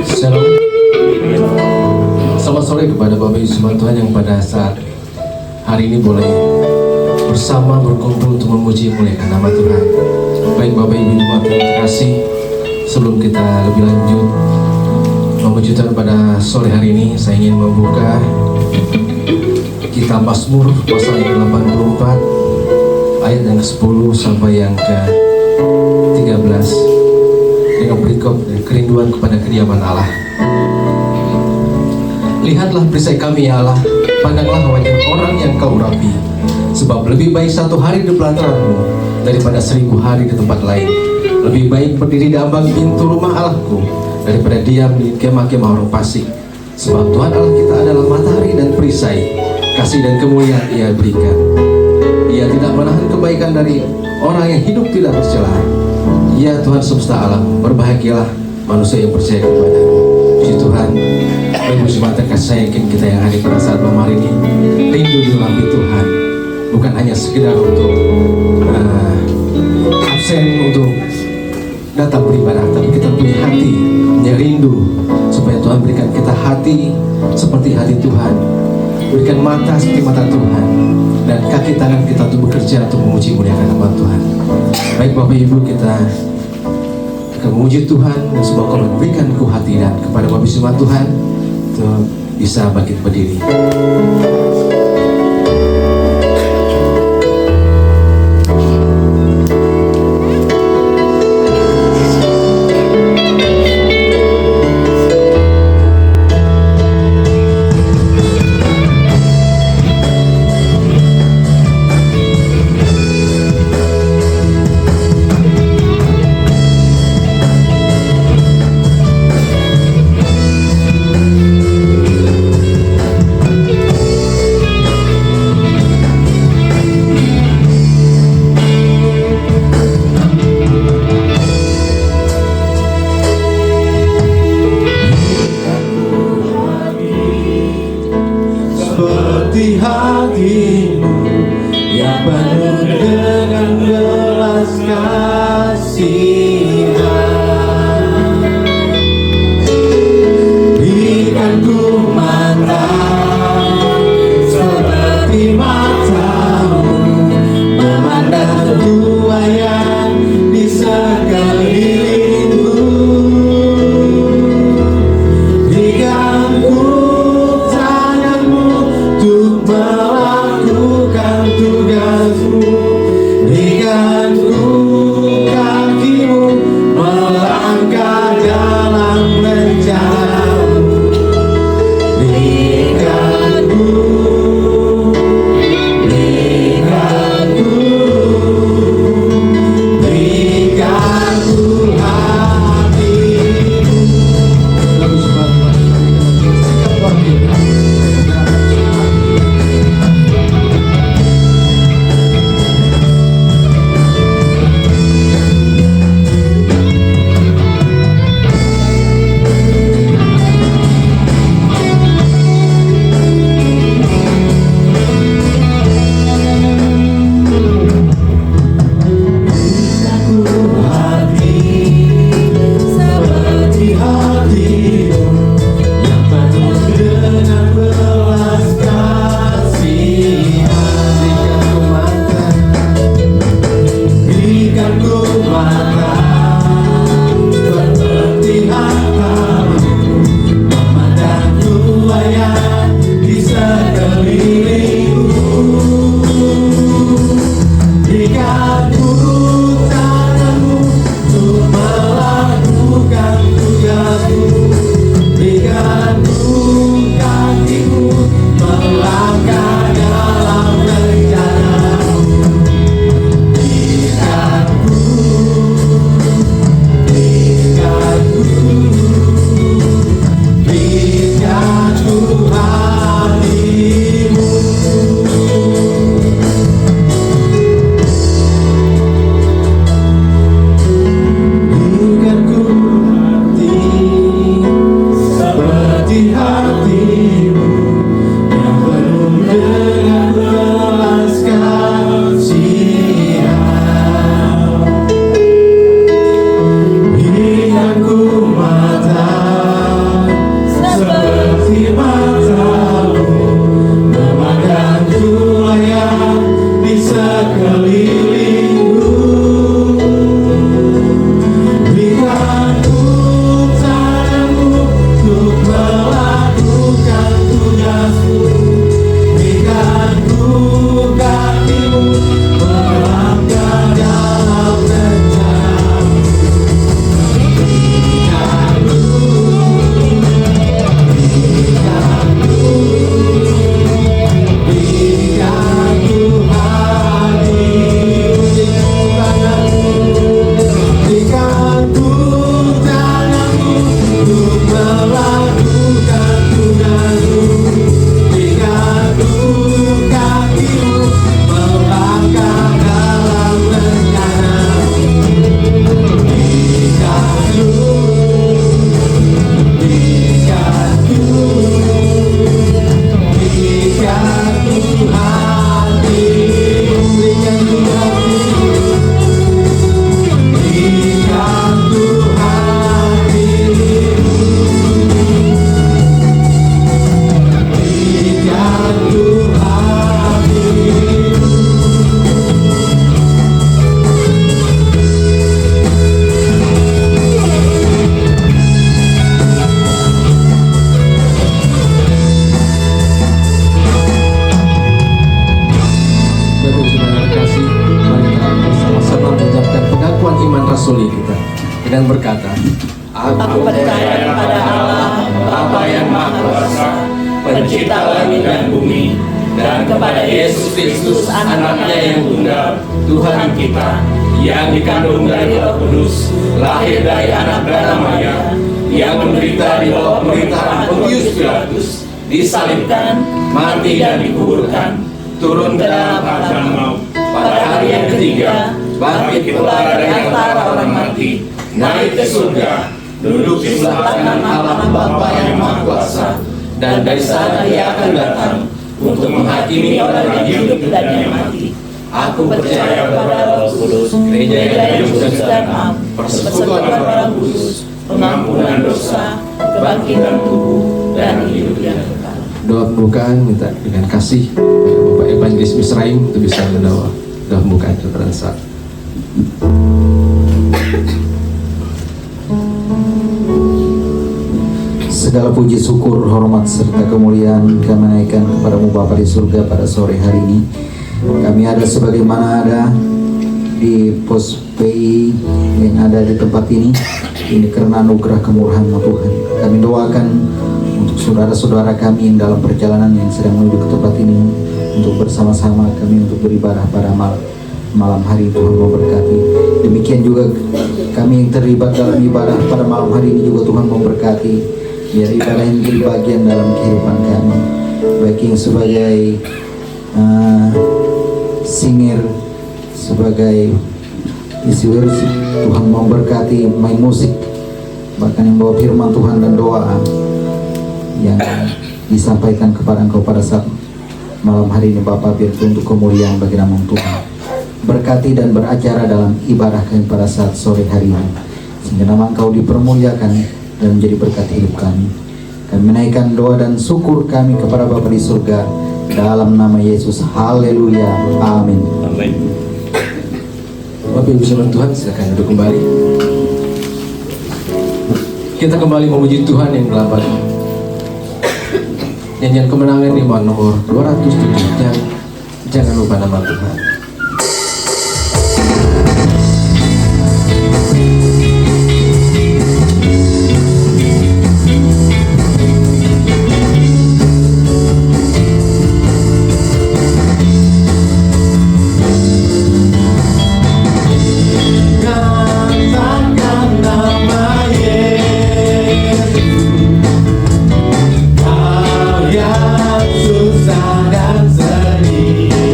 Shalom. Selamat sore kepada Bapak Ibu semua Tuhan yang pada saat hari ini boleh bersama berkumpul untuk memuji muliakan nama Tuhan. Baik Bapak Ibu semua terima kasih. Sebelum kita lebih lanjut memuji Tuhan pada sore hari ini, saya ingin membuka Kitab Mazmur pasal yang 84 ayat yang ke-10 sampai yang ke-13 dengan berikut kerinduan kepada kediaman Allah. Lihatlah perisai kami ya Allah, pandanglah wajah orang yang kau urapi, sebab lebih baik satu hari di pelataran-Mu daripada 1000 hari di tempat lain. Lebih baik berdiri di ambang pintu rumah Allahku daripada diam di kemah-kemah orang fasik. Sebab Tuhan Allah kita adalah matahari dan perisai, kasih dan kemuliaan Ia berikan. Ia tidak menahan kebaikan dari orang yang hidup tidak bercela. Ya Tuhan semesta alam, berbahagialah manusia yang percaya kepada-Mu. Puji Tuhan. Ibu semata kasih, saya yakin kita yang hadir pada saat malam hari ini rindu diurapi Tuhan, bukan hanya sekedar untuk absen untuk datang beribadah, tapi kita punya hati yang rindu supaya Tuhan berikan kita hati seperti hati Tuhan, berikan mata seperti mata Tuhan, dan kaki tangan kita untuk bekerja untuk memuji muliakan nama Tuhan. Baik Bapak Ibu, kita akan memuji Tuhan dan semoga Allah berikan ku hati, dan kepada Bapak Ibu semua Tuhan untuk bisa bangkit berdiri. Seperti hatimu yang penuh dengan belas kasihan, berikan ku mata seperti matamu, memandang tua yang di sekelilingku. Berikan ku tanganmu untuk melakukan tunanmu, ingatku kakimu melangkah dalam rencanamu. Ikatku, ikatku, ikatku hatimu, ikatku hatimu, ikatku hatimu, ikatku hatimu. Bapak Ibu yang terkasih, mari kita bersama-sama mengucapkan pengakuan iman rasuli kita dengan berkata, Aku percaya kepada Allah, Bapa yang Maha Kuasa, Pencipta langit dan bumi, dan kepada Yesus Kristus, Anaknya yang tunggal, Tuhan kita, yang dikandung dari Roh Kudus, lahir dari anak Bapa Maya, yang menderita di bawah pemerintahan Pontius Pilatus, disalibkan, mati dan dikuburkan, turun ke dalam alam maut, pada hari yang ketiga, bangkit pula dari antara orang mati, naik ke surga, duduk di sebelah kanan Allah Bapa yang Maha Kuasa, dan dari sana Ia akan datang untuk menghakimi orang yang hidup dan yang mati. Aku percaya kepada Roh Kudus, gereja yang kudus dan am, persekutuan orang kudus, pengampunan dosa, kebangkitan tubuh, dan hidup yang kekal. doa pembukaan minta dengan kasih Bapak Evangelis Misraim untuk bisa mendoa doa pembukaan pada saat. Segala puji syukur, hormat serta kemuliaan kami naikkan kepadamu Bapa di surga pada sore hari ini. Kami ada sebagaimana ada di pos PI yang ada di tempat ini karena anugerah kemurahan-Mu Tuhan. Kami doakan untuk saudara-saudara kami yang dalam perjalanan yang sedang menuju ke tempat ini, untuk bersama-sama kami untuk beribadah pada malam hari. Tuhan memberkati. Demikian juga kami yang terlibat dalam ibadah pada malam hari ini juga Tuhan memberkati. Biar ibadah ini menjadi bagian dalam kehidupan kami, baik yang sebagai singer, sebagai isi worship. Tuhan memberkati main musik, bahkan yang bawa firman Tuhan dan doa yang disampaikan kepada Engkau pada saat malam hari ini. Bapa, biar itu untuk kemuliaan bagi nama Tuhan. Berkati dan beracara dalam ibadah kami pada saat sore hari ini, sehingga nama Engkau dipermuliakan dan menjadi berkat hidup kami. Kami menaikkan doa dan syukur kami kepada Bapa di surga dalam nama Yesus. Haleluya. Amin. Amin. Bapak Ibu firman Tuhan, silakan duduk kembali. Kita kembali memuji Tuhan yang dalam nyanyian kemenangan di nomor 207. Jangan lupa nama Tuhan. Katakan nama Yesus, kau yang susah dan sedih.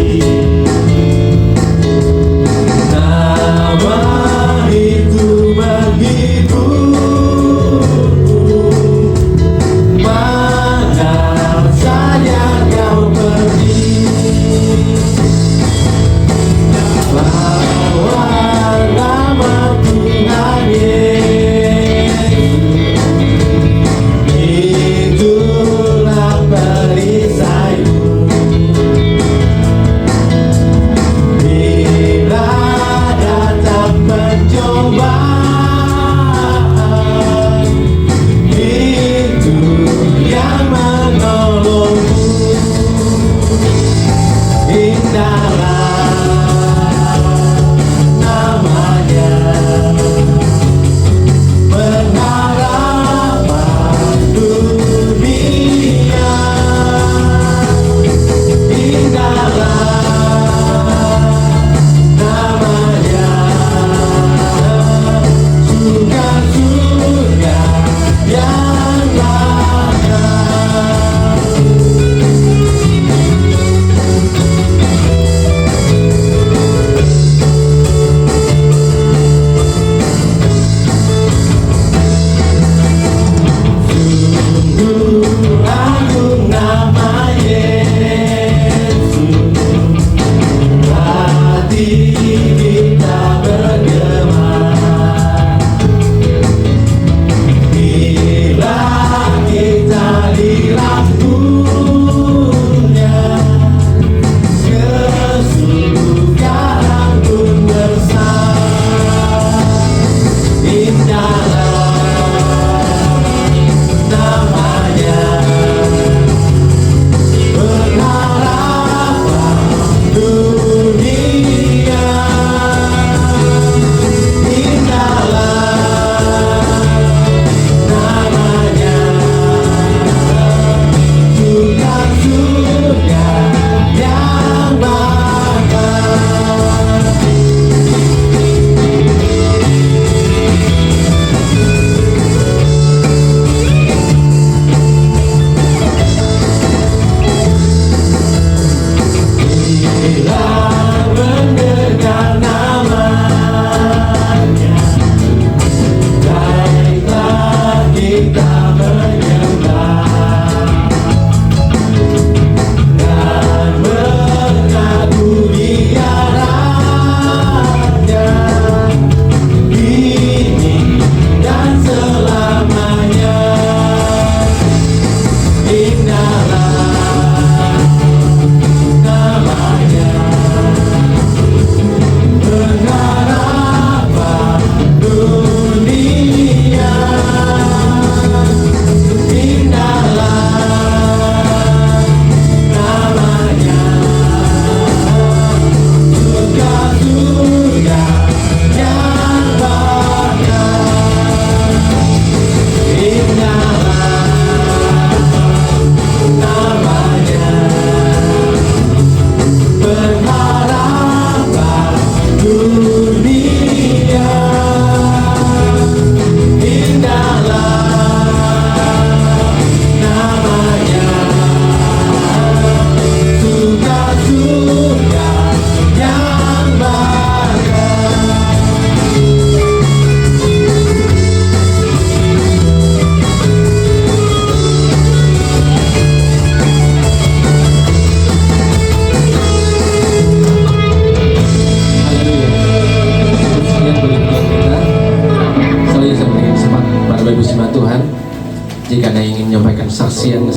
karena ingin menyampaikan saksian.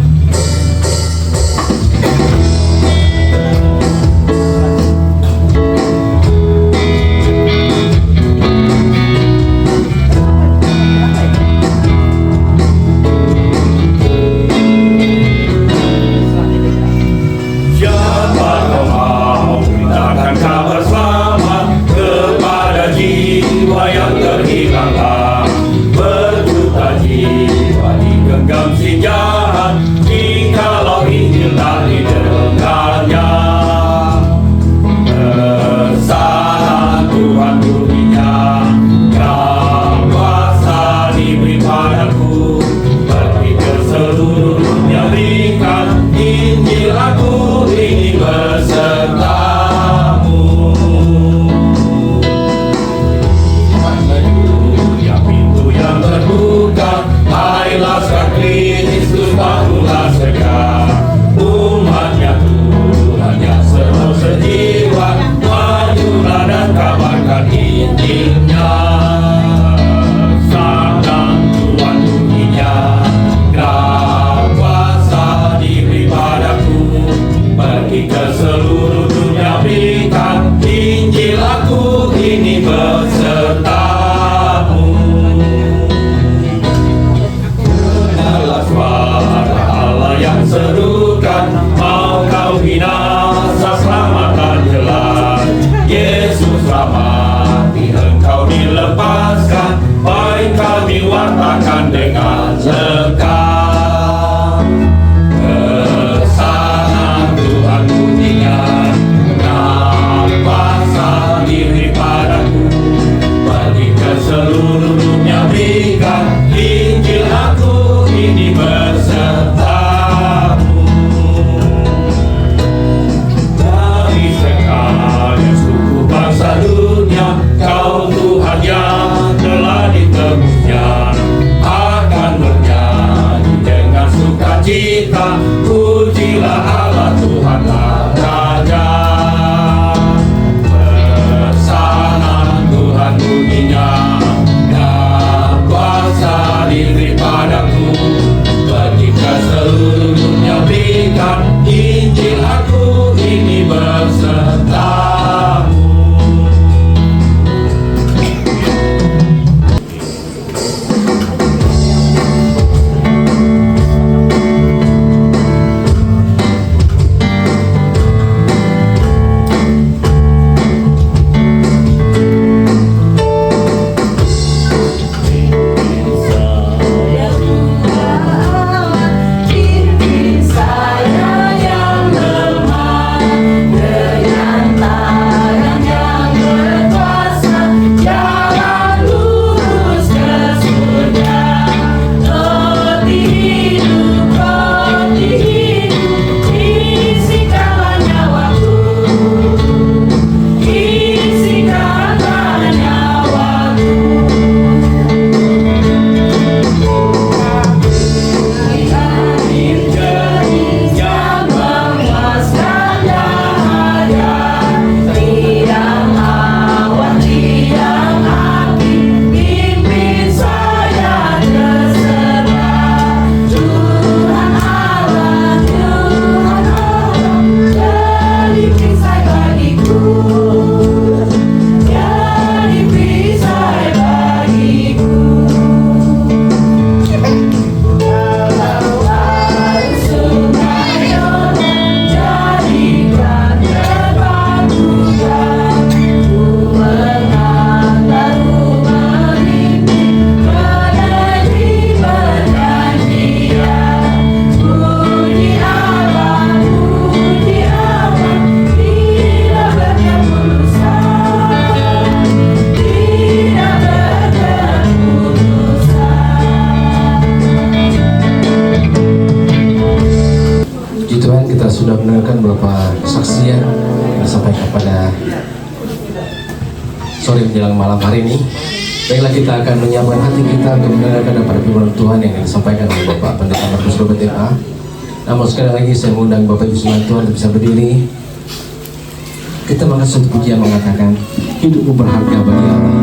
Siapa kau mau beritakan kabar selamat kepada jiwa yang terhilang, berjuta jiwa digenggam si jahat, jikalau Injil tak didengarnya. Bersama Tuhan dunia, yang kuasa diberi padaku, pergi ke seluruh dunia berikan Injil aku ini besertamu. Haleluya, pintu yang terbuka, hai laskar Kristus bangunlah segera. Umatnya Tuhan yang seluruh sejiwa, majulah dan kabarkan Injilnya. Sabda Tuhan bunyinya, gerak kuasa diberi padaku, pergi ke seluruh dunia berikan Injil aku ini besertamu. Dengarlah suara Allah yang serukan, mau kau binasa selamatkan jelas. Yesus selamat, engkau dilepaskan, baik kami wartakan dengan lekat. Bersama Tuhan bunyinya, gerak kuasa diberi padaku, pergi ke seluruh dunia berikan Injil aku ini besertamu. Dari sekalian suku bangsa dunia, kau Tuhan yang telah ditebusnya, akan bernyanyi dengan sukacita, pujilah Allah Tuhanlah Raja. Bersama Tuhan bunyinya, dan kuasa diberi padaku, pergi ke seluruh dunia berikan Injil aku ini besertamu. sudah mendengarkan beberapa kesaksian yang disampaikan pada sore menjelang malam hari ini. Baiklah, kita akan menyiapkan hati kita untuk mendengarkan daripada firman Tuhan yang disampaikan oleh Bapak Pendeta Markus Robert MA. Namun sekali lagi saya mengundang Bapak Ibu Semua Tuhan untuk bisa berdiri. Kita mengangkat satu pujian mengatakan, hidupmu berharga bagi Allah.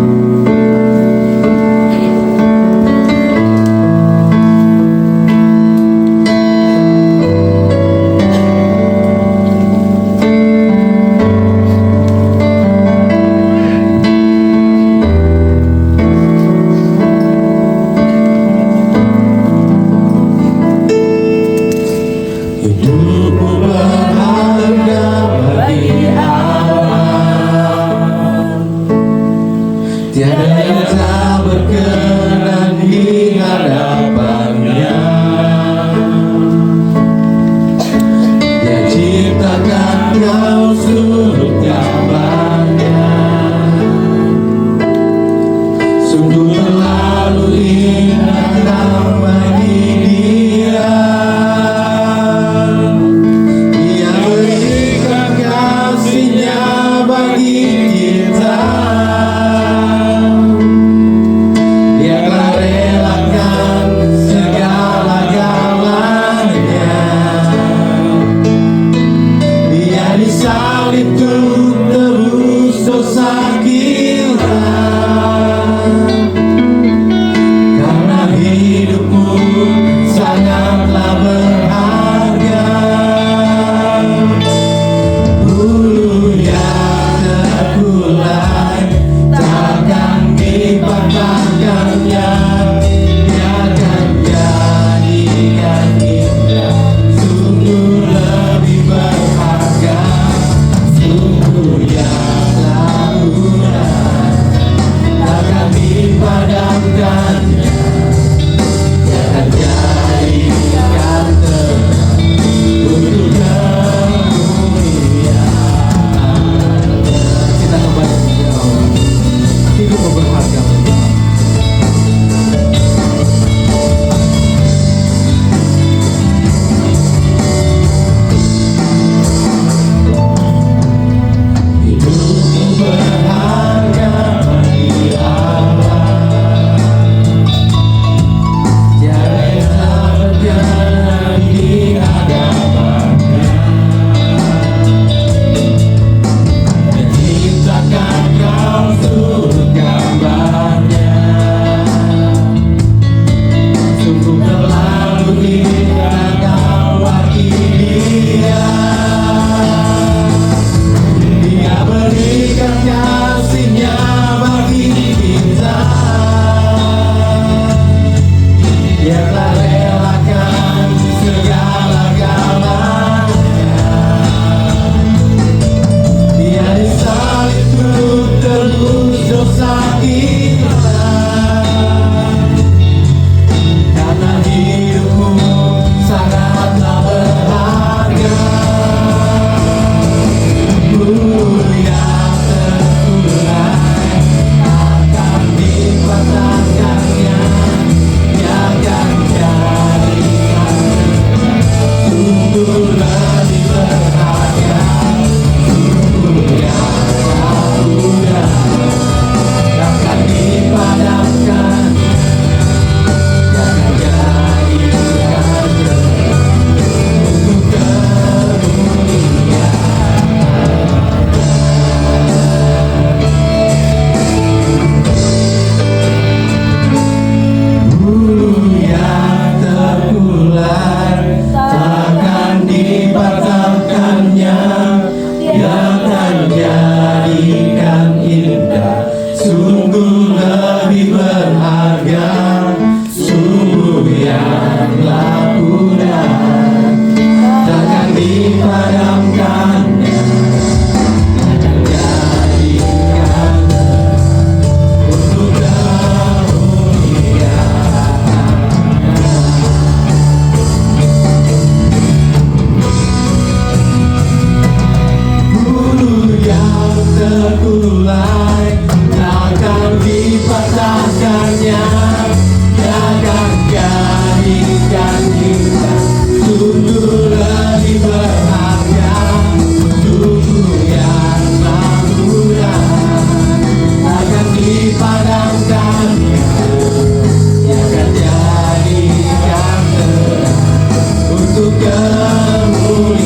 untuk kemuliaan.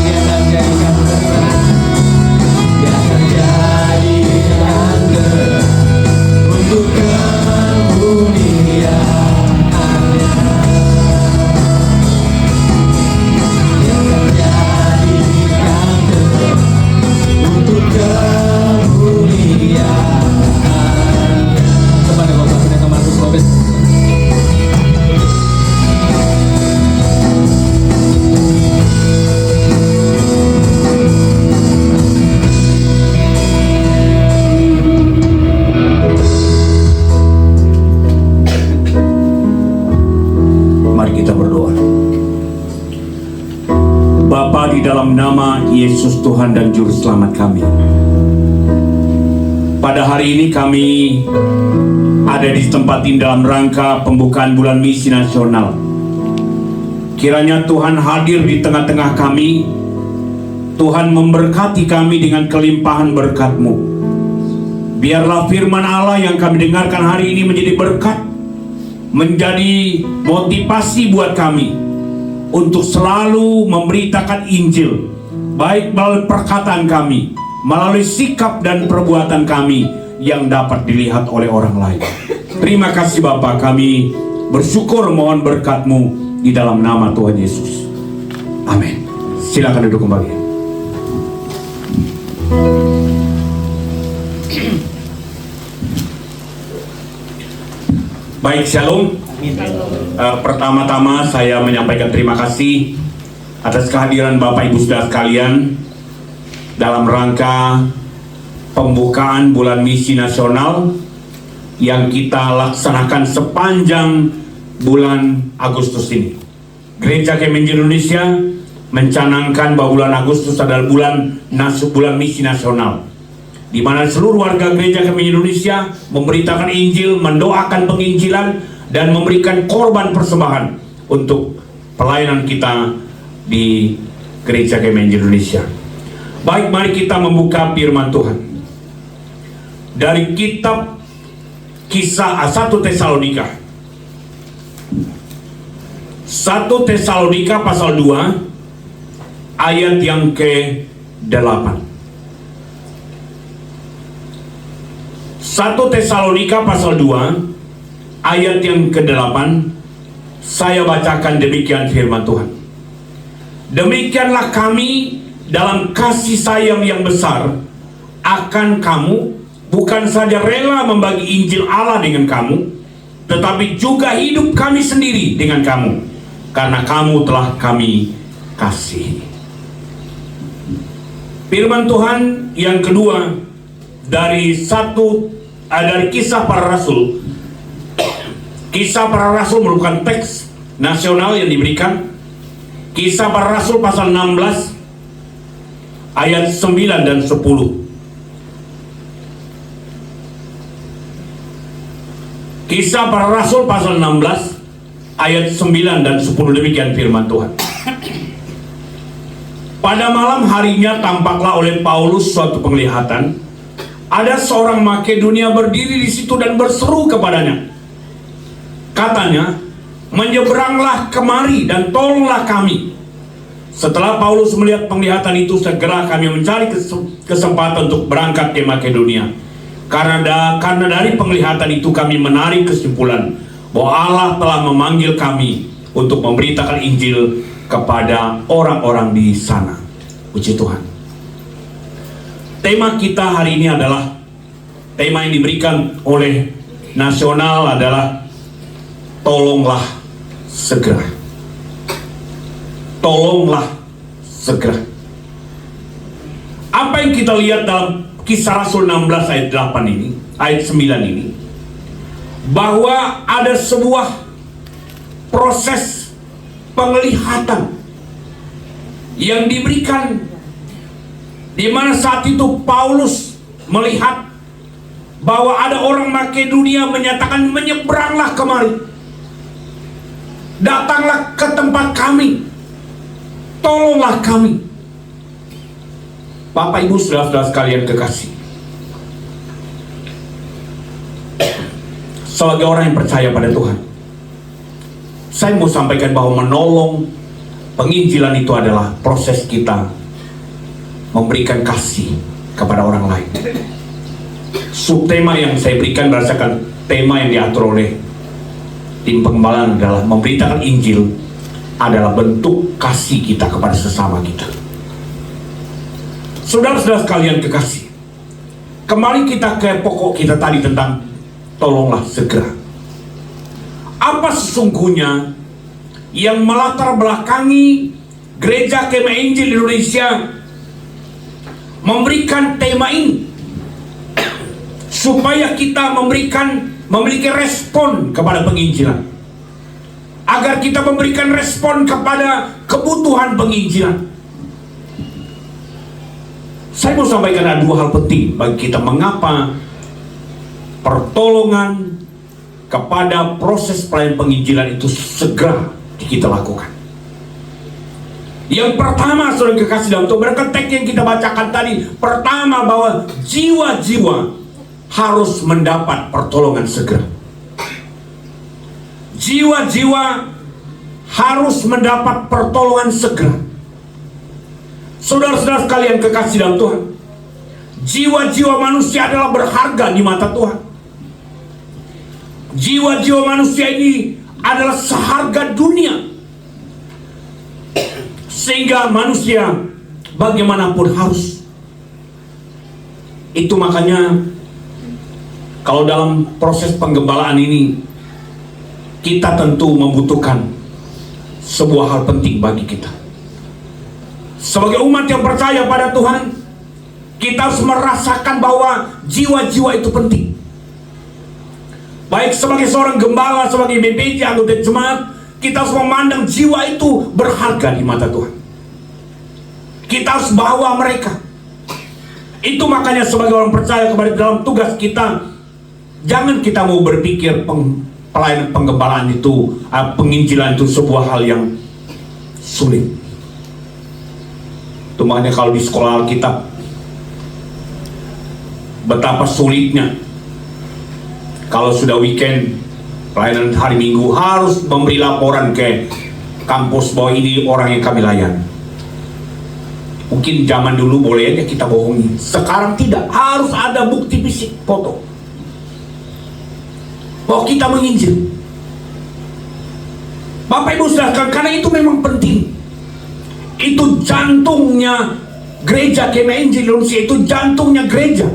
Dia akan jadikan untuk kemuliaan-Nya. Dia akan jadikan untuk kemuliaan. Kepada Bapak Pendeta Markus Lopez. Mari kita berdoa. Bapa, di dalam nama Yesus Tuhan dan Juru Selamat kami, pada hari ini kami ada di tempat ini dalam rangka pembukaan bulan misi nasional. Kiranya Tuhan hadir di tengah-tengah kami. Tuhan memberkati kami dengan kelimpahan berkat-Mu. Biarlah firman Allah yang kami dengarkan hari ini menjadi berkat, menjadi motivasi buat kami untuk selalu memberitakan Injil, baik melalui perkataan kami, melalui sikap dan perbuatan kami yang dapat dilihat oleh orang lain. Terima kasih Bapa, kami bersyukur mohon berkat-Mu di dalam nama Tuhan Yesus. Amin. Silakan duduk kembali. Baik, shalom. Pertama-tama saya menyampaikan terima kasih atas kehadiran Bapak Ibu Saudara sekalian dalam rangka pembukaan bulan misi nasional yang kita laksanakan sepanjang bulan Agustus ini. Gereja Kemenj Indonesia mencanangkan bahwa bulan Agustus adalah bulan misi nasional, di mana seluruh warga Gereja Kemenj Indonesia memberitakan Injil, mendoakan penginjilan, dan memberikan korban persembahan untuk pelayanan kita di Gereja Kemenj Indonesia. Baik, mari kita membuka firman Tuhan dari kitab Kisah 1 Tesalonika. 1 Tesalonika pasal 2 ayat yang ke-8. 1 Tesalonika pasal 2 ayat yang ke-8, saya bacakan demikian firman Tuhan. Demikianlah kami dalam kasih sayang yang besar akan kamu, bukan saja rela membagi Injil Allah dengan kamu, tetapi juga hidup kami sendiri dengan kamu, karena kamu telah kami kasihi. Firman Tuhan yang kedua dari Kisah Para Rasul. Kisah Para Rasul merupakan teks nasional yang diberikan. Kisah Para Rasul pasal 16 ayat 9 dan 10. Kisah Para Rasul pasal 16 ayat 9 dan 10, demikian firman Tuhan. Pada malam harinya tampaklah oleh Paulus suatu penglihatan. Ada seorang Makedonia berdiri di situ dan berseru kepadanya. Katanya, menyeberanglah kemari dan tolonglah kami. Setelah Paulus melihat penglihatan itu, segera kami mencari kesempatan untuk berangkat ke Makedonia. Karena dari penglihatan itu kami menarik kesimpulan bahwa Allah telah memanggil kami untuk memberitakan Injil kepada orang-orang di sana. Puji Tuhan. Tema kita hari ini adalah, tema yang diberikan oleh nasional adalah tolonglah segera. Tolonglah segera. Apa yang kita lihat dalam Kisah Rasul 16 ayat 8 ini, ayat 9 ini, bahwa ada sebuah proses penglihatan yang diberikan, di mana saat itu Paulus melihat bahwa ada orang Makedonia menyatakan, menyeberanglah kemari, datanglah ke tempat kami, tolonglah kami. Bapak Ibu saudara-saudara sekalian kekasih, sebagai orang yang percaya pada Tuhan, Saya mau sampaikan bahwa menolong penginjilan itu adalah proses kita memberikan kasih kepada orang lain. Subtema yang saya berikan berdasarkan tema yang diatur oleh tim pengembalaan adalah memberitakan Injil adalah bentuk kasih kita kepada sesama kita. Saudara-saudara sekalian kekasih, kembali kita ke pokok kita tadi tentang tolonglah segera. Apa sesungguhnya yang melatar belakangi Gereja Kemah Injil Indonesia memberikan tema ini, supaya kita memiliki respon kepada penginjilan, agar kita memberikan respon kepada kebutuhan penginjilan. Saya mau sampaikan ada dua hal penting bagi kita mengapa pertolongan kepada proses pelayanan penginjilan itu segera kita lakukan. Yang pertama, saudara kekasih dalam Tuhan, berkat teks yang kita bacakan tadi, pertama bahwa jiwa-jiwa harus mendapat pertolongan segera. Jiwa-jiwa harus mendapat pertolongan segera. Saudara-saudara sekalian kekasih dalam Tuhan, jiwa-jiwa manusia adalah berharga di mata Tuhan. Jiwa-jiwa manusia ini adalah seharga dunia, sehingga manusia bagaimanapun harus. Itu makanya kalau dalam proses penggembalaan ini kita tentu membutuhkan sebuah hal penting bagi kita. Sebagai umat yang percaya pada Tuhan, kita harus merasakan bahwa jiwa-jiwa itu penting. Baik sebagai seorang gembala, sebagai BPJ, anggota jemaat, kita harus memandang jiwa itu berharga di mata Tuhan. Kita harus bawa mereka. Itu makanya sebagai orang percaya kepada dalam tugas kita, jangan kita mau berpikir pelayanan penggembalaan itu, penginjilan itu sebuah hal yang sulit. Itu makanya kalau di sekolah Alkitab, betapa sulitnya kalau sudah weekend, pelayanan hari Minggu harus memberi laporan ke kampus bahwa ini orang yang kami layani. Mungkin zaman dulu boleh aja kita bohongi, sekarang tidak, harus ada bukti fisik, foto bahwa kita menginjil. Bapak Ibu saudara, karena itu memang penting. Itu jantungnya Gereja Kemah Injil Indonesia, itu jantungnya gereja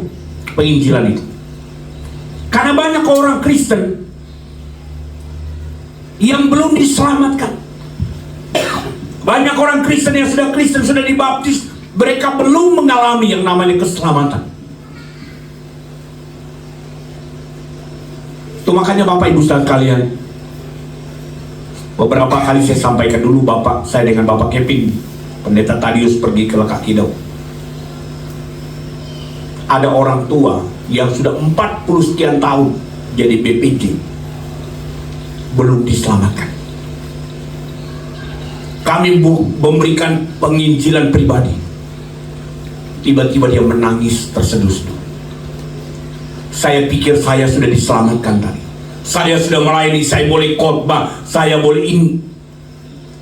penginjilan itu. Karena banyak orang Kristen yang belum diselamatkan. Banyak orang Kristen yang sudah Kristen, sudah dibaptis, mereka belum mengalami yang namanya keselamatan. Itu makanya Bapak Ibu saudara sekalian, beberapa kali saya sampaikan dulu, saya dengan Bapak Kevin, Pendeta Tadius pergi ke Lekak Kidau. Ada orang tua yang sudah 40 sekian tahun jadi BPJ, belum diselamatkan. Kami memberikan penginjilan pribadi, tiba-tiba dia menangis terseduh-seduh. Saya pikir saya sudah diselamatkan tadi, saya sudah melayani, saya boleh khotbah, saya boleh ini.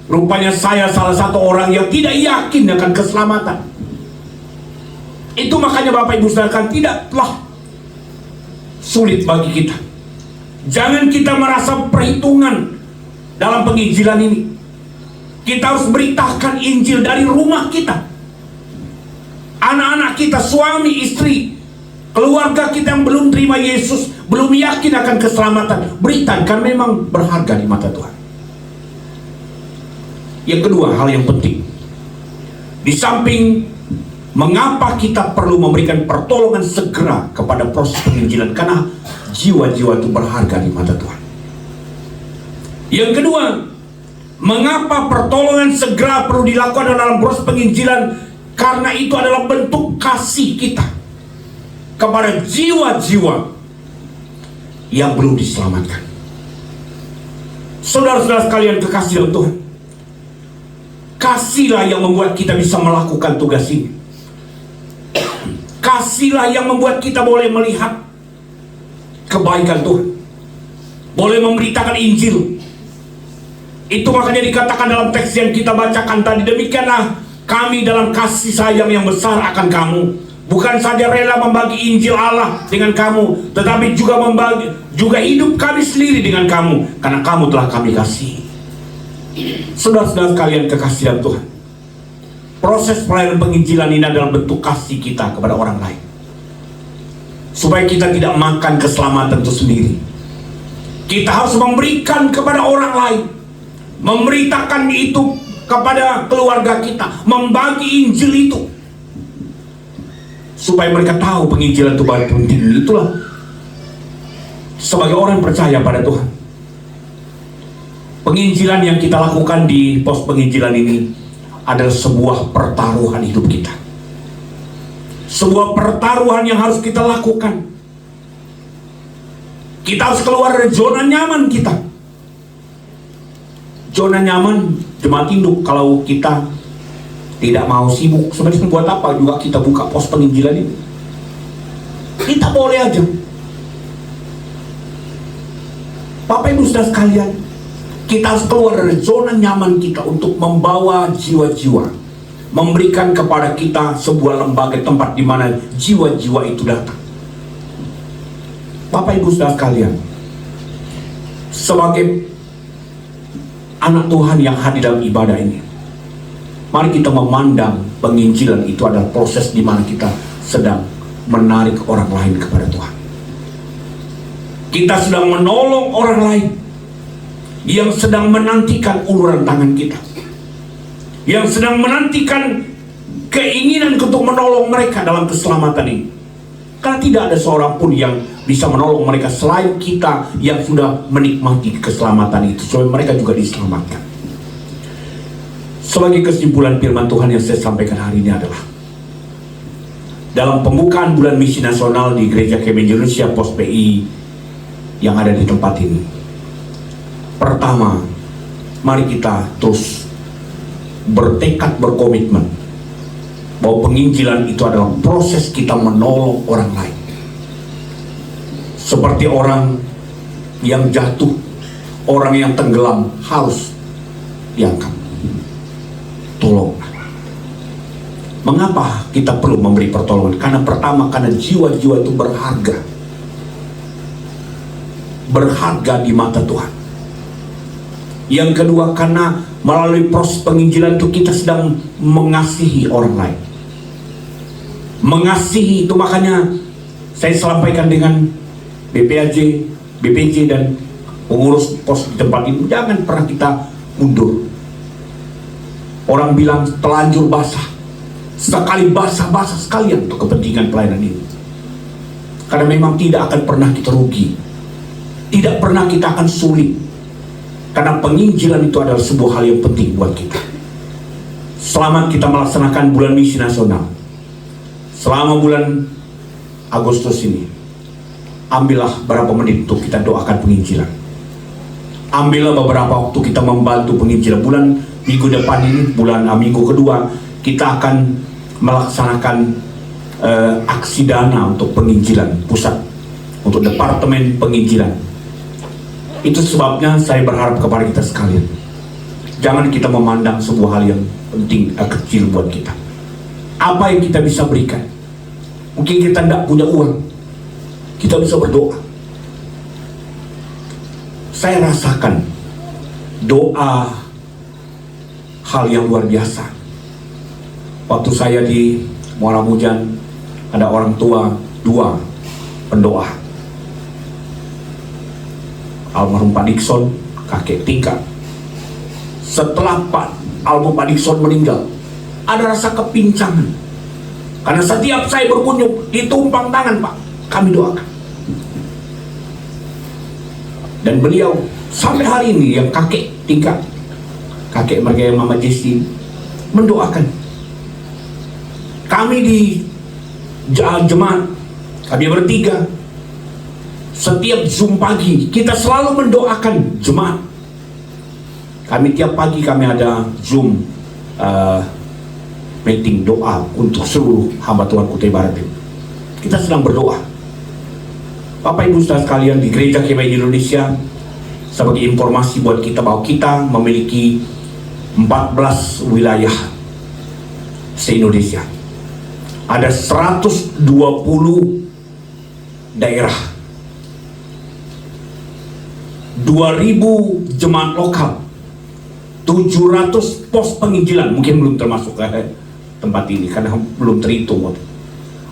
Rupanya saya salah satu orang yang tidak yakin akan keselamatan. Itu makanya Bapak Ibu saudara, tidaklah sulit bagi kita. Jangan kita merasa perhitungan dalam penginjilan ini. Kita harus beritakan Injil dari rumah kita. Anak-anak kita, suami, istri, keluarga kita yang belum terima Yesus, belum yakin akan keselamatan, beritakan, memang berharga di mata Tuhan. Yang kedua, hal yang penting, di samping mengapa kita perlu memberikan pertolongan segera kepada proses penginjilan, karena jiwa-jiwa itu berharga di mata Tuhan. Yang kedua, mengapa pertolongan segera perlu dilakukan dalam proses penginjilan, karena itu adalah bentuk kasih kita kepada jiwa-jiwa yang belum diselamatkan. Saudara-saudara sekalian kekasih dalam Tuhan, kasihlah yang membuat kita bisa melakukan tugas ini. Kasihlah yang membuat kita boleh melihat kebaikan Tuhan, boleh memberitakan Injil, Itu makanya dikatakan dalam teks yang kita bacakan tadi, demikianlah kami dalam kasih sayang yang besar akan kamu. Bukan saja rela membagi Injil Allah dengan kamu, tetapi juga hidup kami sendiri dengan kamu, karena kamu telah kami kasih. Saudara-saudara sekalian kekasih dalam Tuhan, proses pelayanan penginjilan ini adalah bentuk kasih kita kepada orang lain, supaya kita tidak makan keselamatan itu sendiri. Kita harus memberikan kepada orang lain, memberitakan itu kepada keluarga kita, membagi Injil itu, supaya mereka tahu penginjilan itu baik penting. Itulah sebagai orang percaya pada Tuhan, penginjilan yang kita lakukan di pos penginjilan ini adalah sebuah pertaruhan hidup kita, sebuah pertaruhan yang harus kita lakukan. Kita harus keluar dari zona nyaman kita. Zona nyaman jemaat induk, kalau kita tidak mau sibuk, sebenarnya buat apa juga kita buka pos penginjilan ini? Kita boleh aja. Bapak Ibu saudara sekalian, kita harus keluar dari zona nyaman kita untuk membawa jiwa-jiwa, memberikan kepada kita sebuah lembaga tempat di mana jiwa-jiwa itu datang. Bapak Ibu saudara sekalian, sebagai anak Tuhan yang hadir dalam ibadah ini, mari kita memandang penginjilan itu adalah proses di mana kita sedang menarik orang lain kepada Tuhan. Kita sedang menolong orang lain yang sedang menantikan uluran tangan kita, yang sedang menantikan keinginan untuk menolong mereka dalam keselamatan ini. Karena tidak ada seorang pun yang bisa menolong mereka selain kita yang sudah menikmati keselamatan itu, supaya mereka juga diselamatkan. Sebagai kesimpulan firman Tuhan yang saya sampaikan hari ini adalah, dalam pembukaan bulan misi nasional di Gereja Kemah Indonesia Pos PI yang ada di tempat ini, pertama, mari kita terus bertekad, berkomitmen bahwa penginjilan itu adalah proses kita menolong orang lain. Seperti orang yang jatuh, orang yang tenggelam, harus diangkat, tolong. Mengapa kita perlu memberi pertolongan? Karena pertama, karena jiwa-jiwa itu berharga, berharga di mata Tuhan. Yang kedua, karena melalui proses penginjilan itu kita sedang mengasihi orang lain. Mengasihi itu, makanya saya sampaikan dengan BPAJ, BPJ dan pengurus pos di tempat ini, jangan pernah kita mundur. Orang bilang telanjur basah, sekali basah-basah sekalian untuk kepentingan pelayanan ini. Karena memang tidak akan pernah kita rugi, tidak pernah kita akan sulit, karena penginjilan itu adalah sebuah hal yang penting buat kita. Selamat kita melaksanakan bulan misi nasional. Selama bulan Agustus ini, ambillah beberapa menit untuk kita doakan penginjilan. Ambillah beberapa waktu kita membantu penginjilan. Bulan minggu depan ini, minggu kedua, kita akan melaksanakan aksi dana untuk penginjilan pusat, untuk departemen penginjilan. Itu sebabnya saya berharap kepada kita sekalian, jangan kita memandang sebuah hal yang penting kecil buat kita. Apa yang kita bisa berikan? Mungkin kita tidak punya uang, kita bisa berdoa. Saya rasakan doa hal yang luar biasa. Waktu saya di Muara Hujan, ada orang tua 2 pendoa, almarhum Pak Dikson, kakek tingkat. Setelah almarhum Pak Dikson meninggal, ada rasa kepincangan, karena setiap saya berkunjung ditumpang tangan, Pak, kami doakan. Dan beliau sampai hari ini, yang kakek tingkat, kakek mereka yang Mama Jessi, mendoakan. Kami di jemaat, kami bertiga, setiap Zoom pagi kita selalu mendoakan jemaat. Kami tiap pagi kami ada Zoom meeting doa untuk seluruh hamba Tuhan Kutai Barat ini. Kita sedang berdoa. Bapak Ibu saudara sekalian, di Gereja Kemah Indonesia sebagai informasi buat kita bahwa kita memiliki 14 wilayah se-Indonesia. Ada 120 daerah, 2.000 jemaat lokal, 700 pos penginjilan, mungkin belum termasuk tempat ini karena belum terhitung.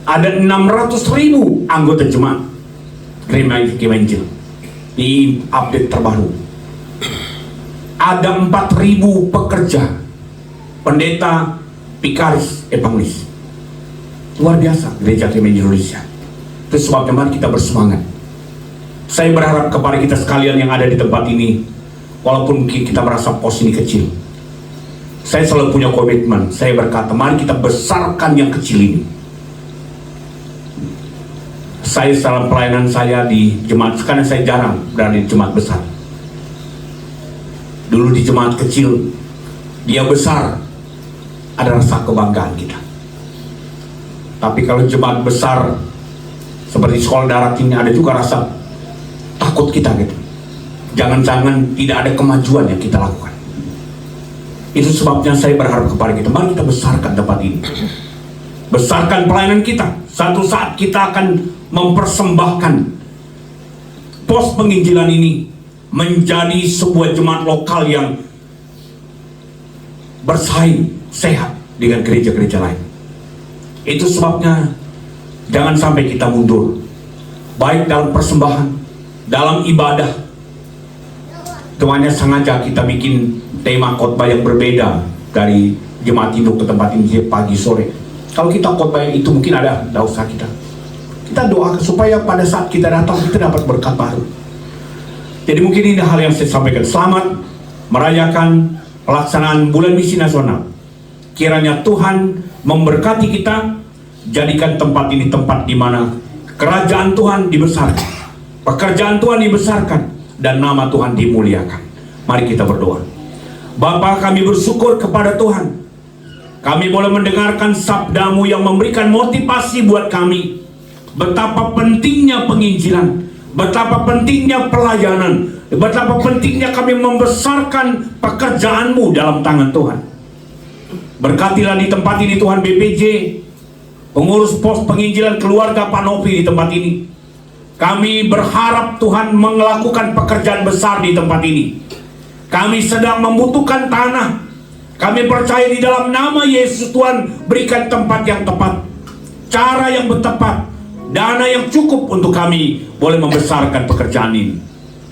Ada 600.000 anggota jemaat Gereja Injil di update terbaru. Ada 4.000 pekerja, pendeta, vikaris, evangelis. Luar biasa Gereja Injil Indonesia. Itu sebabnya mari kita bersemangat. Saya berharap kepada kita sekalian yang ada di tempat ini, walaupun mungkin kita merasa pos ini kecil, saya selalu punya komitmen. Saya berkata, mari kita besarkan yang kecil ini. Saya dalam pelayanan saya di jemaat, karena saya jarang berada di jemaat besar. Dulu di jemaat kecil, dia besar, ada rasa kebanggaan kita. Tapi kalau jemaat besar seperti sekolah darat ini, ada juga rasa takut kita gitu. Jangan-jangan tidak ada kemajuan yang kita lakukan. Itu sebabnya saya berharap kepada kita, mari kita besarkan tempat ini. Besarkan pelayanan kita. Satu saat kita akan mempersembahkan pos penginjilan ini menjadi sebuah jemaat lokal yang bersaing sehat dengan gereja-gereja lain. Itu sebabnya jangan sampai kita mundur, baik dalam persembahan, dalam ibadah. Tuanya sengaja kita bikin tema khotbah yang berbeda dari jemaat induk ke tempat ini pagi sore. Kalau kita khotbah itu mungkin ada, tidak usah kita doakan supaya pada saat kita datang kita dapat berkat baru. Jadi mungkin ini hal yang saya sampaikan. Selamat merayakan pelaksanaan bulan misi nasional. Kiranya Tuhan memberkati kita, jadikan tempat ini tempat di mana kerajaan Tuhan dibesarkan, pekerjaan Tuhan dibesarkan, dan nama Tuhan dimuliakan. Mari kita berdoa. Bapa, kami bersyukur kepada Tuhan. Kami boleh mendengarkan sabda-Mu yang memberikan motivasi buat kami. Betapa pentingnya penginjilan, betapa pentingnya pelayanan, betapa pentingnya kami membesarkan pekerjaan-Mu dalam tangan Tuhan. Berkatilah di tempat ini Tuhan BPJ, pengurus pos penginjilan keluarga Pak Novi di tempat ini. Kami berharap Tuhan melakukan pekerjaan besar di tempat ini. Kami sedang membutuhkan tanah. Kami percaya di dalam nama Yesus Tuhan berikan tempat yang tepat, cara yang tepat, dana yang cukup untuk kami boleh membesarkan pekerjaan ini.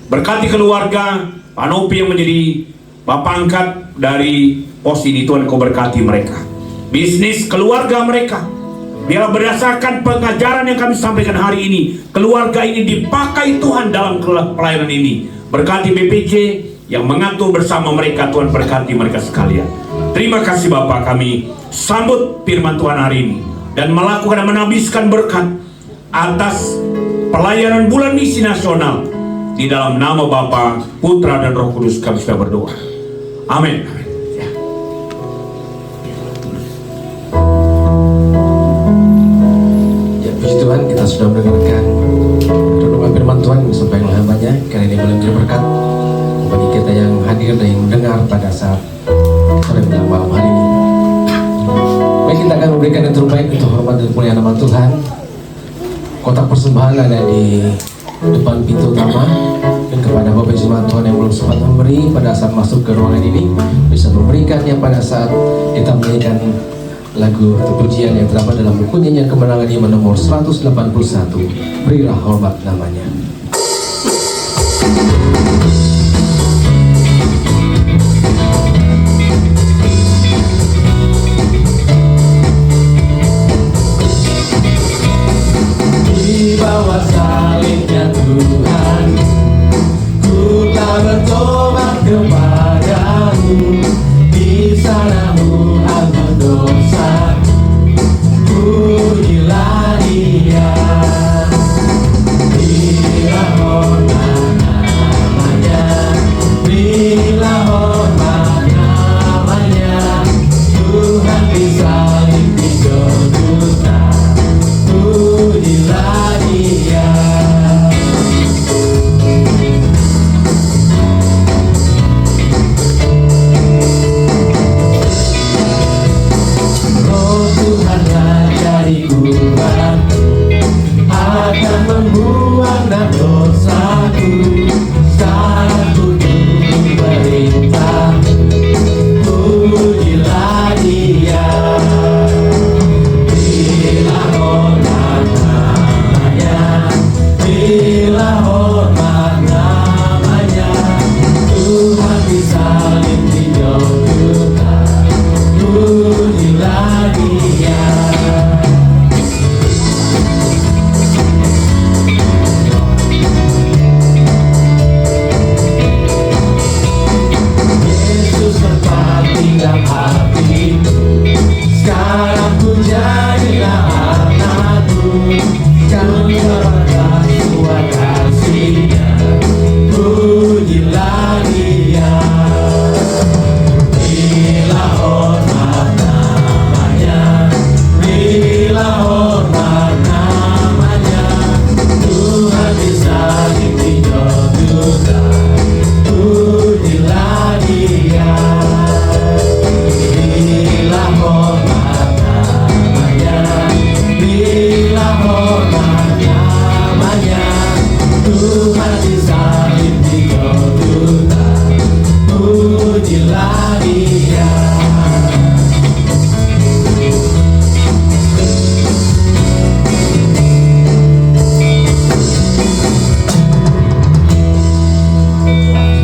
Berkati keluarga Pak Novi yang menjadi bapak angkat dari pos ini, Tuhan Kau berkati mereka. Bisnis keluarga mereka, biarlah berdasarkan pengajaran yang kami sampaikan hari ini, keluarga ini dipakai Tuhan dalam pelayanan ini. Berkati BPJ yang mengatur bersama mereka, Tuhan berkati mereka sekalian. Terima kasih Bapak, kami sambut firman Tuhan hari ini dan melakukan dan menabiskan berkat atas pelayanan bulan misi nasional. Di dalam nama Bapa, Putra dan Roh Kudus kami sudah berdoa. Amin. Ya. Ya, puji Tuhan, kita sudah mendengarkan renungan firman Tuhan yang disampaikan oleh hambanya. Karena ini boleh menjadi berkat bagi kita yang hadir dan yang mendengar pada saat sore menjelang malam hari ini. Baik, kita akan memberikan yang terbaik untuk hormat dan mulia nama Tuhan. Kotak persembahan ada di depan pintu utama, dan kepada Bapak Jemaat Tuhan yang belum sempat memberi pada saat masuk ke ruangan ini, bisa memberikannya pada saat kita menyanyikan lagu atau pujian yang terdapat dalam buku nyanyian kemenangan Iman nomor 181, Berilah Hormat Namanya. Di bawah salibnya Tuhan, ku tak bertobat kepadamu. Di sana-Mu ampun dosa, pujilah Dia. Berilah hormat namanya, berilah hormat namanya. Tuhan di salib di Golgota, pujilah Dia. pujilah Dia.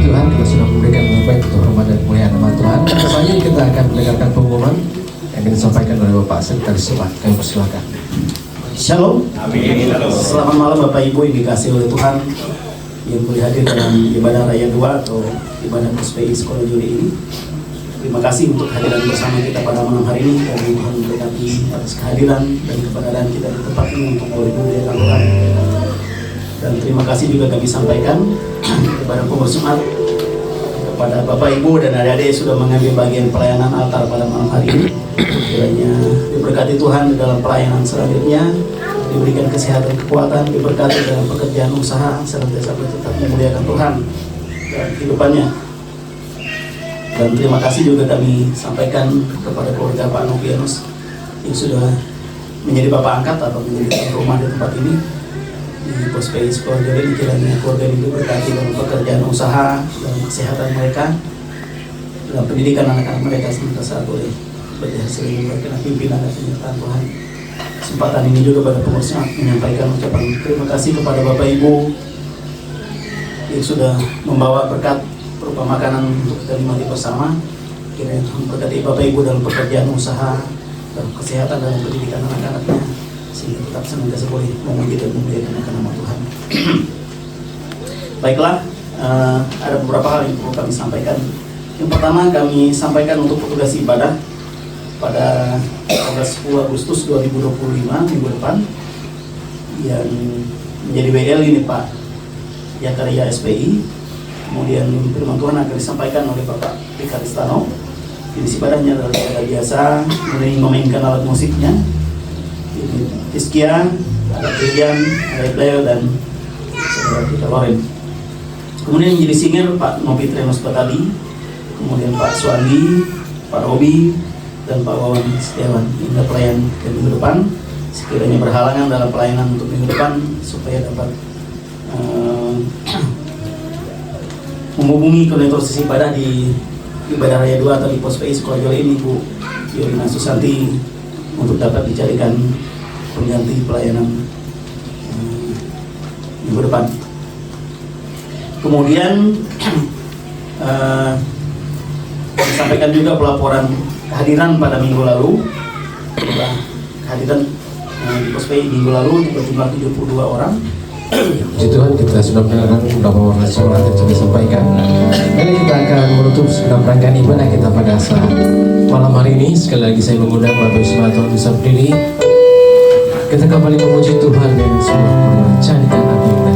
Tuhan, kita sudah memberikan yang baik untuk hormat dan kemuliaan nama Tuhan. Selanjutnya kita akan mendengarkan pengumuman yang disampaikan oleh Bapak Sekretaris Sebat. Kami persilakan. Shalom. Amin. Selamat malam Bapak Ibu yang dikasihi oleh Tuhan, yang boleh hadir dalam ibadah Raya 2 atau ibadah POSPI Sekolah Juri ini. Terima kasih untuk kehadiran bersama kita pada malam hari ini, dan Tuhan memberkati atas kehadiran dan keberadaan kita di tempat ini untuk memuliakan Tuhan. Dan terima kasih juga kami sampaikan kepada pengurus jemaat, kepada Bapak Ibu dan adik-adik yang sudah mengambil bagian pelayanan altar pada malam hari ini. Kiranya diberkati Tuhan di dalam pelayanan selanjutnya, diberikan kesehatan, kekuatan, diberkati dalam pekerjaan usaha, senantiasa tetap memuliakan Tuhan dalam kehidupannya. Dan terima kasih juga kami sampaikan kepada keluarga Pak Novianus yang sudah menjadi bapak angkat atau menjadi tuan rumah di tempat ini di POSPI Sekolah Juri. Kiranya keluarga ini diberkati dalam pekerjaan usaha, dalam kesehatan mereka, dalam pendidikan anak-anak mereka, senantiasa boleh berhasil memberikan pimpinan dan penyertaan Tuhan. Kesempatan ini juga pada pengurus menyampaikan ucapan terima kasih kepada Bapak Ibu yang sudah membawa berkat berupa makanan untuk kita nikmati bersama. Kiranya Tuhan berkati Bapak Ibu dalam pekerjaan usaha, dalam kesehatan, dalam pendidikan anak-anaknya, sehingga tetap senantiasa boleh memuji dan memuliakan nama Tuhan. Baiklah, ada beberapa hal yang perlu kami sampaikan. Yang pertama, kami sampaikan untuk petugas ibadah pada tanggal 10 Agustus 2025 minggu depan yang menjadi WL ini Pak Yakarya SPI. Kemudian firman Tuhan akan disampaikan oleh Bapak Rika Ristano. Jenis ibadahnya adalah ibadah biasa, mulai memainkan alat musiknya. Ini Tiskia, ada Kilian, ada Ibleo, dan saudara kita Loren. Kemudian menjadi singer Pak Novitrenus Batali, kemudian Pak Suandi, Pak Robi, dan Pak Wawan Setiawan. Hingga pelayan ke minggu depan, sekiranya berhalangan dalam pelayanan untuk minggu depan, supaya dapat menghubungi koordinator sesi ibadah di ibadah Raya 2 atau di POSPI Sekolah Juri ini, Bu Yorina Susanti, untuk dapat dicarikan pengganti pelayanan minggu depan. Kemudian disampaikan juga pelaporan kehadiran pada minggu lalu. Kehadiran di POSPI minggu lalu berjumlah 72 orang. Puji Tuhan, kita sudah mendengarkan beberapa warna sholat yang sudah disampaikan. Mari kita akan menutup segenap rangkaian ibadah kita pada saat malam hari ini. Sekali lagi saya mengundang Bapak Yusma Tuhan bisa berdiri. Kita kembali memuji Tuhan dengan sebuah perbacaan kata kita.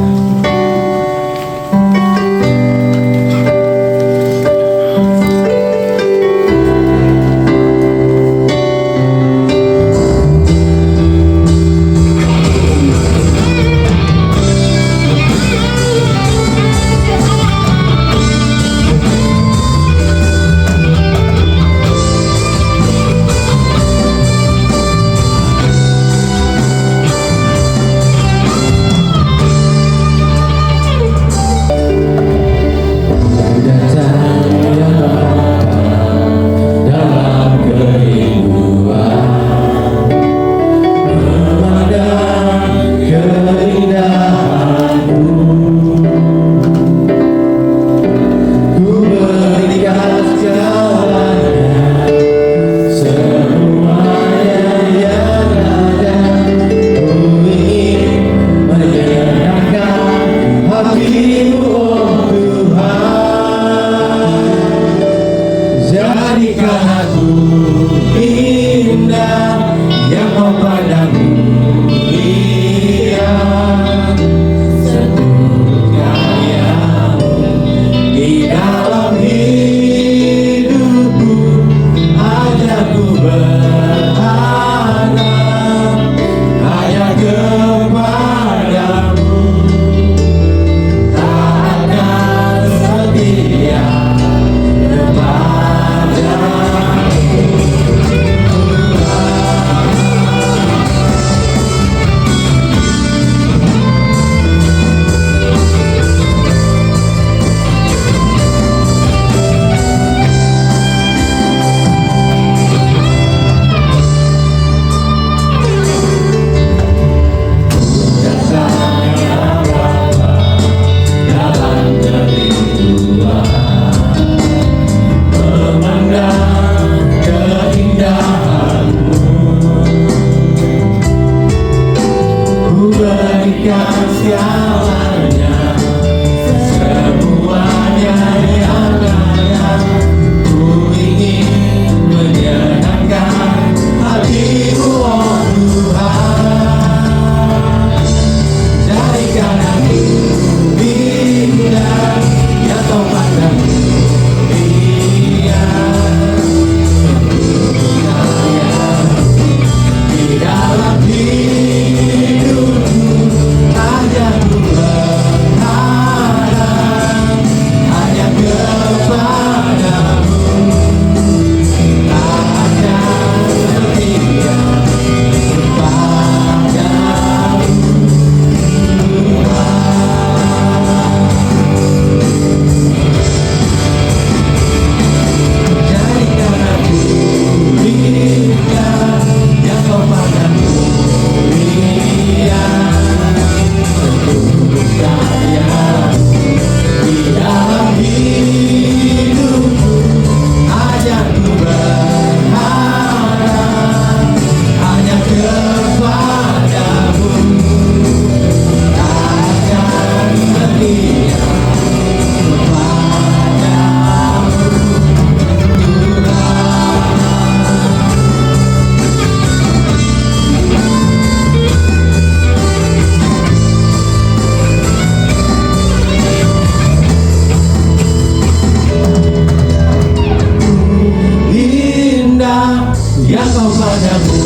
padamu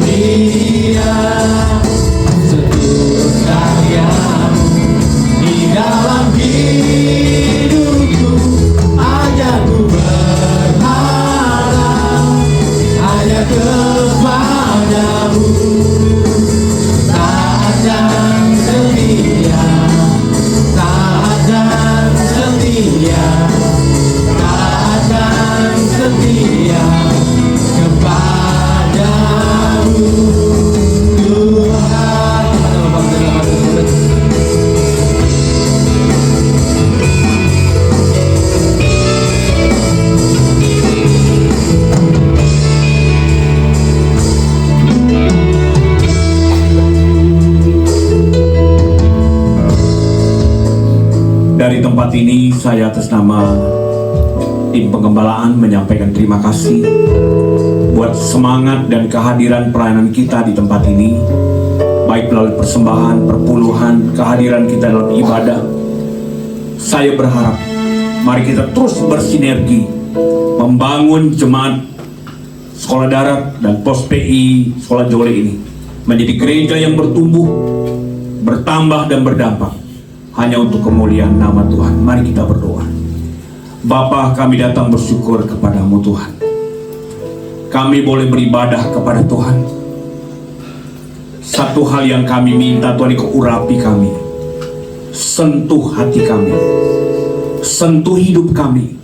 dia seluruh karyamu di dalam hidupku. Hanya ku berharap hanya kepadamu, taat dan setia, taat dan setia, taat dan setia kepadamu Tuhan. Dari tempat ini saya atas nama tim pengembalaan menyampaikan terima kasih buat semangat dan kehadiran pelayanan kita di tempat ini, baik melalui persembahan, perpuluhan, kehadiran kita dalam ibadah. Saya berharap mari kita terus bersinergi membangun jemaat Sekolah Darat dan Pos PI Sekolah Jole ini menjadi gereja yang bertumbuh, bertambah dan berdampak hanya untuk kemuliaan nama Tuhan. Mari kita berdoa. Bapa, kami datang bersyukur kepadamu Tuhan. Kami boleh beribadah kepada Tuhan. Satu hal yang kami minta Tuhan, Engkau urapi kami, sentuh hati kami, sentuh hidup kami.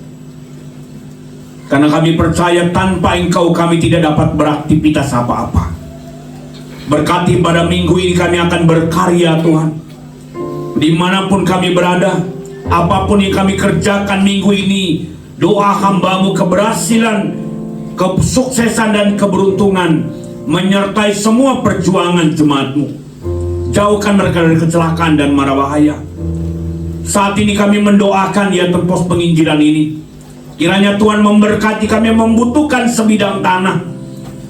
Karena kami percaya tanpa Engkau kami tidak dapat beraktivitas apa-apa. Berkati pada minggu ini kami akan berkarya Tuhan. Dimanapun kami berada, apapun yang kami kerjakan minggu ini, doa hamba-Mu keberhasilan, kesuksesan dan keberuntungan menyertai semua perjuangan jemaat-Mu. Jauhkan mereka dari kecelakaan dan mara bahaya. Saat ini kami mendoakan ya pos penginjilan ini, kiranya Tuhan memberkati kami yang membutuhkan sebidang tanah.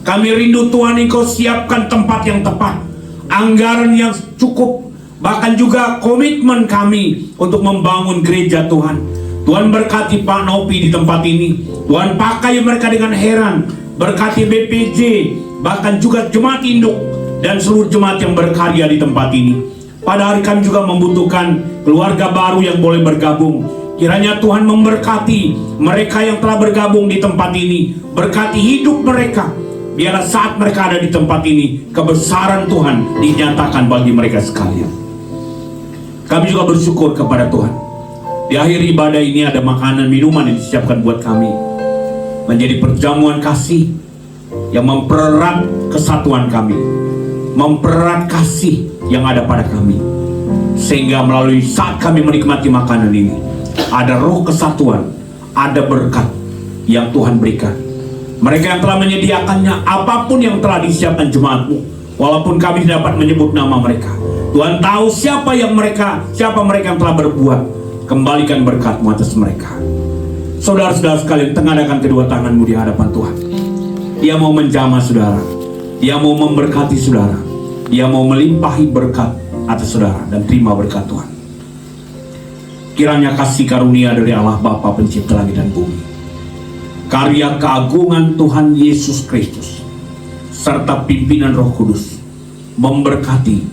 Kami rindu Tuhan Engkau siapkan tempat yang tepat, anggaran yang cukup, bahkan juga komitmen kami untuk membangun gereja Tuhan. Tuhan berkati Pak Nopi di tempat ini. Tuhan pakai mereka dengan heran. Berkati BPJ, bahkan juga jemaat induk dan seluruh jemaat yang berkarya di tempat ini. Pada hari kami juga membutuhkan keluarga baru yang boleh bergabung. Kiranya Tuhan memberkati mereka yang telah bergabung di tempat ini. Berkati hidup mereka. Biarlah saat mereka ada di tempat ini, kebesaran Tuhan dinyatakan bagi mereka sekalian. Kami juga bersyukur kepada Tuhan. Di akhir ibadah ini ada makanan minuman yang disiapkan buat kami, menjadi perjamuan kasih yang mempererat kesatuan kami, mempererat kasih yang ada pada kami, sehingga melalui saat kami menikmati makanan ini ada roh kesatuan, ada berkat yang Tuhan berikan. Mereka yang telah menyediakannya, apapun yang telah disiapkan jemaat-Mu, walaupun kami tidak dapat menyebut nama mereka, Tuhan tahu siapa mereka yang telah berbuat. Kembalikan berkat-Mu atas mereka. Saudara-saudara sekalian, tengadakan kedua tangan-Mu di hadapan Tuhan. Dia mau menjamah saudara, Dia mau memberkati saudara, Dia mau melimpahi berkat atas saudara, dan terima berkat Tuhan. Kiranya kasih karunia dari Allah Bapa Pencipta langit dan bumi, karya keagungan Tuhan Yesus Kristus, serta pimpinan Roh Kudus memberkati,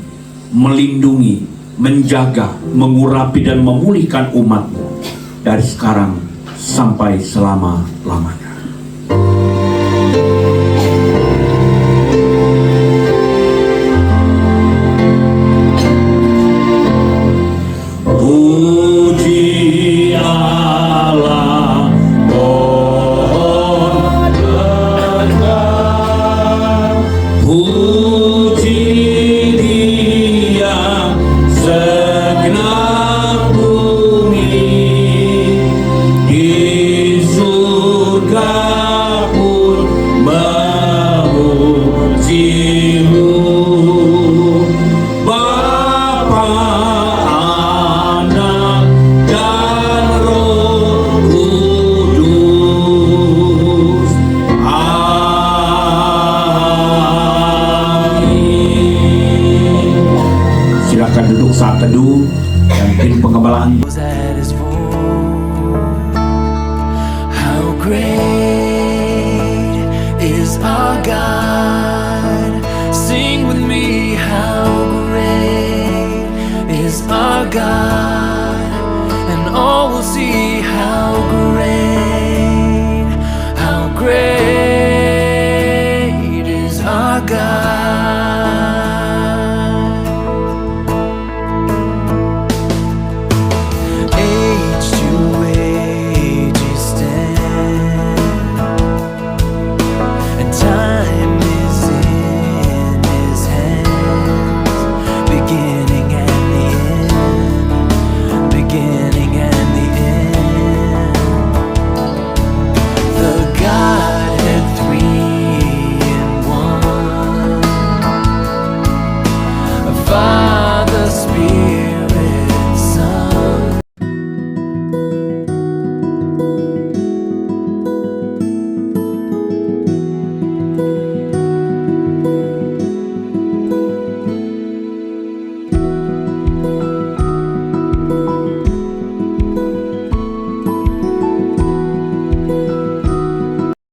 melindungi, menjaga, mengurapi dan memulihkan umat-Mu dari sekarang sampai selama-lamanya. Puji Allah, pohon berkat. Puji Dia segenap bumi, di surga is our God.